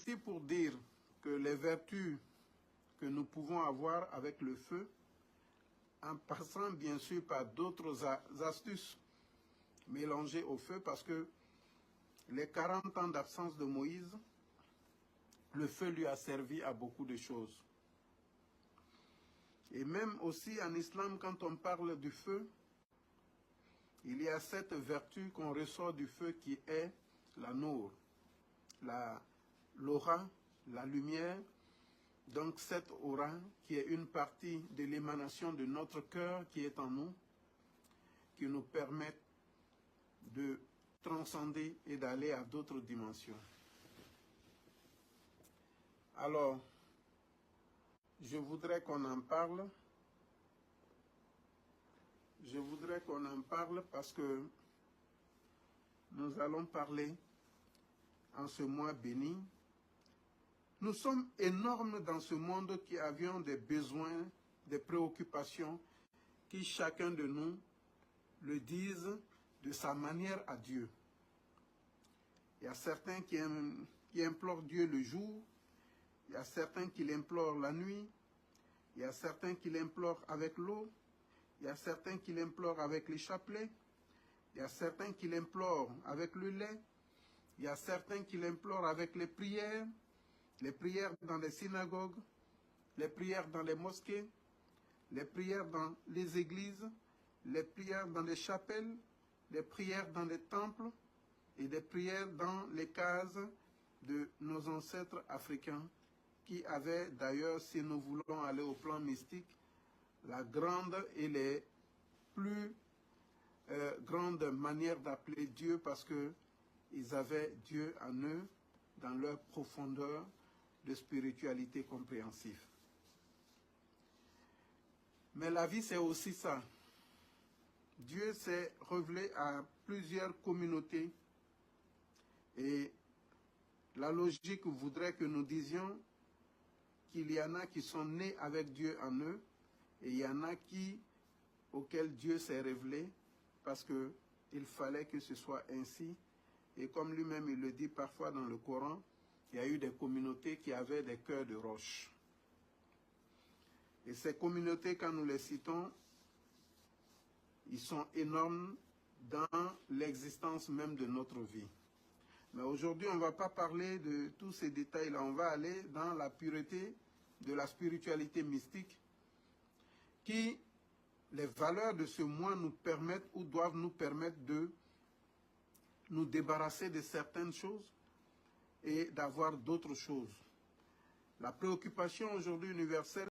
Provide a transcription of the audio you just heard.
Ceci pour dire que les vertus que nous pouvons avoir avec le feu, en passant bien sûr par d'autres astuces mélangées au feu, parce que les 40 ans d'absence de Moïse, le feu lui a servi à beaucoup de choses. Et même aussi en islam, quand on parle du feu, il y a cette vertu qu'on ressort du feu qui est la nour, l'aura, la lumière. Donc cette aura qui est une partie de l'émanation de notre cœur qui est en nous, qui nous permet de transcender et d'aller à d'autres dimensions. Alors, je voudrais qu'on en parle. Je voudrais qu'on en parle parce que nous allons parler en ce mois béni. Nous sommes énormes dans ce monde qui avions des besoins, des préoccupations, qui chacun de nous le disent de sa manière à Dieu. Il y a certains qui implorent Dieu le jour, il y a certains qui l'implorent la nuit, il y a certains qui l'implorent avec l'eau, il y a certains qui l'implorent avec les chapelets, il y a certains qui l'implorent avec le lait, il y a certains qui l'implorent avec les prières dans les synagogues, les prières dans les mosquées, les prières dans les églises, les prières dans les chapelles, les prières dans les temples et des prières dans les cases de nos ancêtres africains qui avaient d'ailleurs, si nous voulons aller au plan mystique, la grande et les plus grandes manières d'appeler Dieu parce qu'ils avaient Dieu en eux dans leur profondeur de spiritualité compréhensive. Mais la vie, c'est aussi ça. Dieu s'est révélé à plusieurs communautés et la logique voudrait que nous disions qu'il y en a qui sont nés avec Dieu en eux et il y en a auxquels Dieu s'est révélé parce qu'il fallait que ce soit ainsi. Et comme lui-même il le dit parfois dans le Coran, il y a eu des communautés qui avaient des cœurs de roche. Et ces communautés, quand nous les citons, ils sont énormes dans l'existence même de notre vie. Mais aujourd'hui, on ne va pas parler de tous ces détails-là. On va aller dans la pureté de la spiritualité mystique qui, les valeurs de ce mois nous permettent ou doivent nous permettre de nous débarrasser de certaines choses et d'avoir d'autres choses. La préoccupation aujourd'hui universelle,